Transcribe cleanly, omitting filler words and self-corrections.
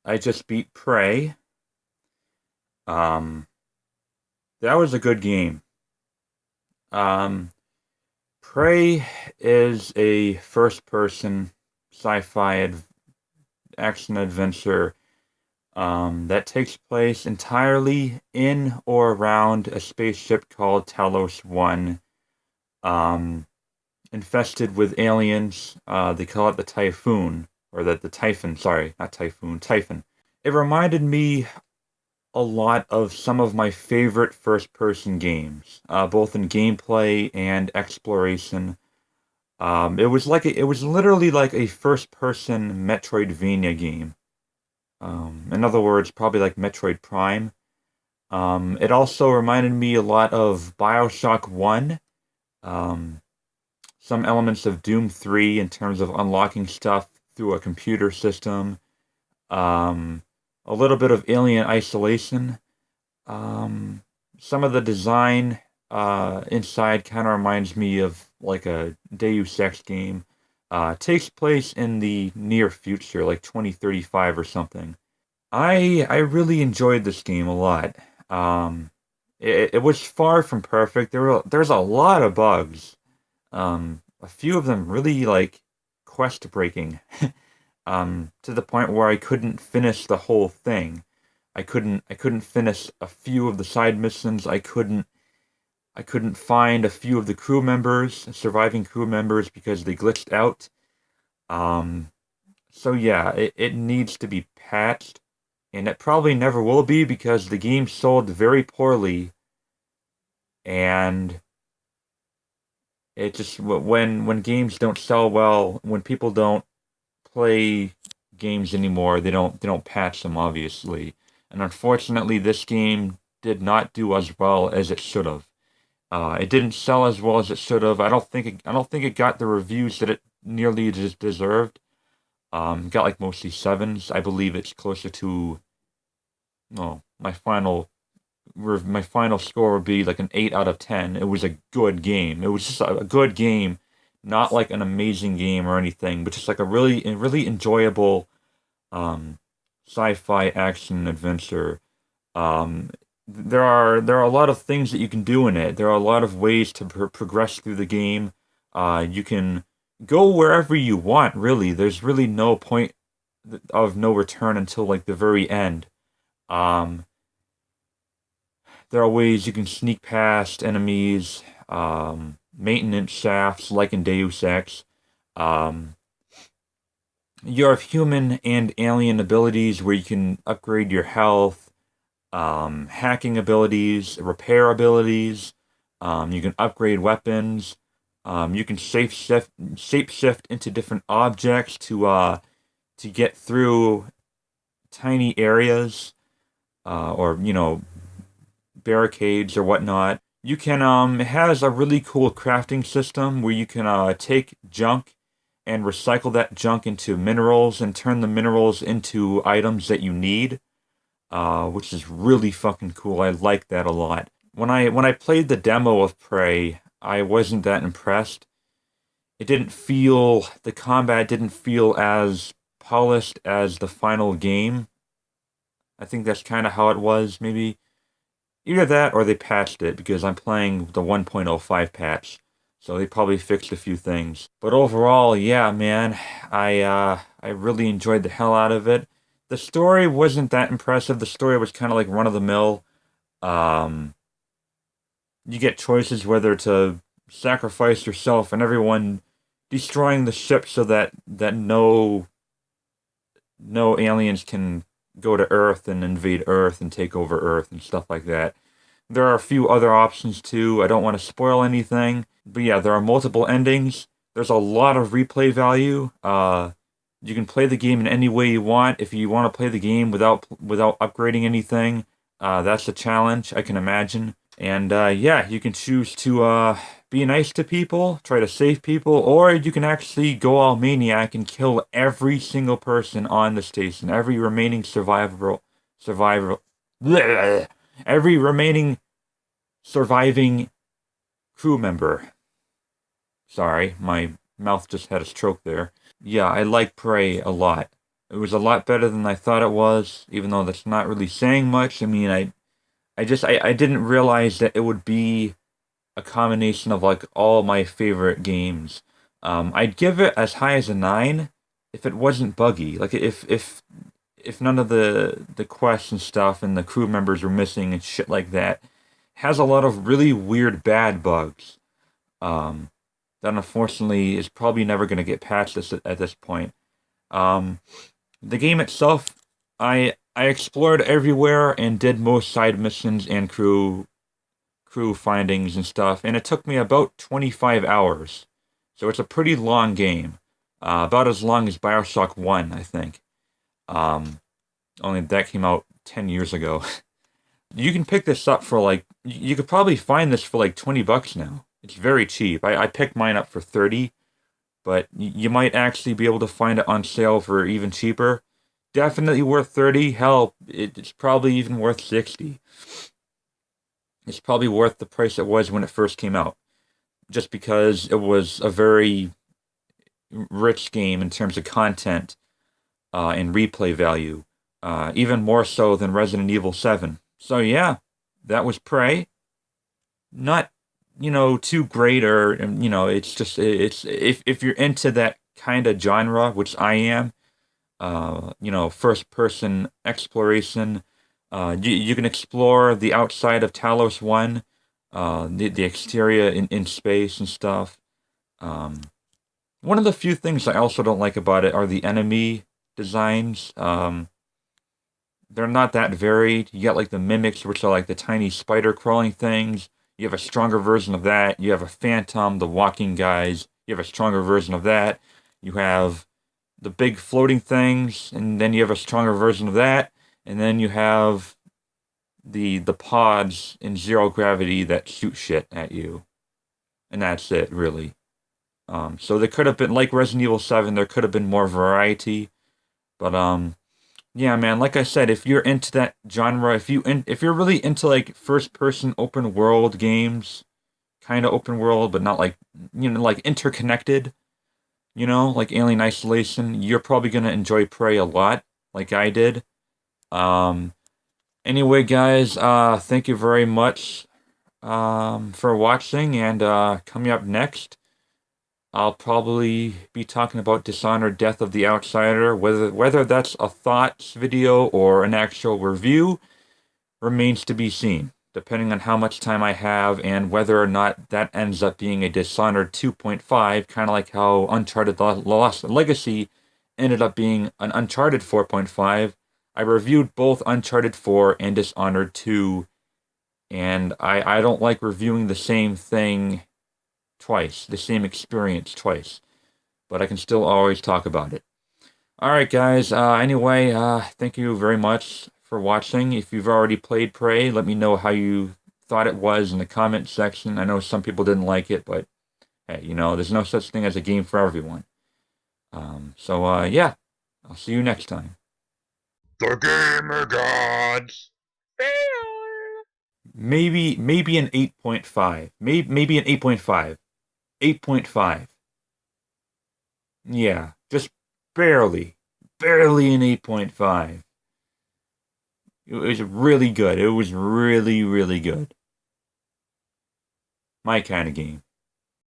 I just beat Prey. Um, that was a good game. Um, Prey is a first-person sci-fi action adventure that takes place entirely in or around a spaceship called Talos One, um, infested with aliens. They call it the Typhoon, or the Typhon. Sorry, not Typhoon, Typhon. It reminded me a lot of some of my favorite first person games, both in gameplay and exploration. It was literally like a first person Metroidvania game. In other words, probably like Metroid Prime. It also reminded me a lot of Bioshock 1, um, some elements of Doom 3 in terms of unlocking stuff through a computer system, um, a little bit of Alien Isolation. Um, some of the design inside kind of reminds me of like a Deus Ex game. Takes place in the near future, like 2035 or something. I really enjoyed this game a lot. It was far from perfect. There's a lot of bugs. A few of them really like quest breaking. To the point where I couldn't finish the whole thing. I couldn't finish a few of the side missions. I couldn't find a few of the crew members, surviving crew members because they glitched out. Um so yeah, it needs to be patched, and it probably never will be because the game sold very poorly, and it just when games don't sell well, when people don't play games anymore, they don't patch them obviously. And unfortunately, this game did not do as well as it should have. It didn't sell as well as it should have. I don't think it got the reviews that it nearly deserved. Got like mostly sevens. I believe it's closer to no. My final score would be like an 8 out of 10. It was a good game. It was just a good game, not like an amazing game or anything, but just like a really enjoyable um, sci-fi action adventure. There are a lot of things that you can do in it. There are a lot of ways to progress through the game. You can go wherever you want. Really, there's really no point of no return until like the very end. Um, there are ways you can sneak past enemies, maintenance shafts like in Deus Ex. Um, you have human and alien abilities where you can upgrade your health, hacking abilities, repair abilities. You can upgrade weapons. You can shape shift into different objects to get through tiny areas, or barricades or whatnot. You can it has a really cool crafting system where you can take junk and recycle that junk into minerals and turn the minerals into items that you need, which is really fucking cool. I like that a lot. When I played the demo of Prey, I wasn't that impressed. It didn't feel the combat didn't feel as polished as the final game. I think that's kind of how it was, maybe. Either that or they patched it because I'm playing the 1.05 patch. So they probably fixed a few things. But overall, yeah, man, I really enjoyed the hell out of it. The story wasn't that impressive. The story was kind of like run of the mill. Um, you get choices whether to sacrifice yourself and everyone, destroying the ship so that no aliens can go to Earth and invade Earth and take over Earth and stuff like that. There are a few other options too. I don't want to spoil anything, but yeah, there are multiple endings. There's a lot of replay value. You can play the game in any way you want. If you want to play the game without upgrading anything, that's a challenge I can imagine. And yeah, you can choose to be nice to people, try to save people, or you can actually go all maniac and kill every single person on the station, every remaining survivor, bleh, every remaining surviving crew member. Sorry, my mouth just had a stroke there. Yeah, I like Prey a lot. It was a lot better than I thought it was, even though that's not really saying much. I mean, I didn't realize that it would be a combination of like all my favorite games. I'd give it as high as a 9 if it wasn't buggy. Like if none of the quests and stuff and the crew members were missing and shit like that. It has a lot of really weird bad bugs. Um, that unfortunately is probably never going to get patched at this point. Um, the game itself, I explored everywhere and did most side missions and crew findings and stuff, and it took me about 25 hours. So it's a pretty long game, about as long as Bioshock 1, I think. Um, Only that came out 10 years ago. You can pick this up for like, you could probably find this for like $20 now. It's very cheap. I picked mine up for 30, but you might actually be able to find it on sale for even cheaper. Definitely worth 30. Hell, it's probably even worth 60. It's probably worth the price it was when it first came out, just because it was a very rich game in terms of content and replay value, even more so than Resident Evil 7. So yeah, that was Prey. Not, too great, or it's just it's if you're into that kind of genre, which I am, first person exploration. You can explore the outside of Talos 1, the exterior in space and stuff. Um, One of the few things I also don't like about it are the enemy designs. They're not that varied. You got like the mimics, which are like the tiny spider crawling things. You have a stronger version of that. You have a phantom, the walking guys. You have a stronger version of that. You have the big floating things, and then you have a stronger version of that. And then you have the pods in zero gravity that shoot shit at you. And that's it, really. So there could have been, like Resident Evil 7, there could have been more variety. But yeah, man, like I said, if you're into that genre, if you're really into like first person open world games, kind of open world, but not like, like interconnected, like Alien Isolation, you're probably gonna enjoy Prey a lot, like I did. Um, anyway, guys, thank you very much for watching, and coming up next, I'll probably be talking about Dishonored: Death of the Outsider. Whether that's a thoughts video or an actual review remains to be seen, depending on how much time I have and whether or not that ends up being a Dishonored 2.5, kind of like how Uncharted Lost Legacy ended up being an Uncharted 4.5. I reviewed both Uncharted 4 and Dishonored 2, and I don't like reviewing the same thing twice, the same experience twice, but I can still always talk about it. Alright, guys, anyway, thank you very much for watching. If you've already played Prey, let me know how you thought it was in the comment section. I know some people didn't like it, but hey, there's no such thing as a game for everyone. Yeah, I'll see you next time. The Gamer Gods! Maybe an 8.5. Maybe an 8.5. 8.5. Yeah, just barely an 8.5. It was really good. It was really, really good. My kind of game.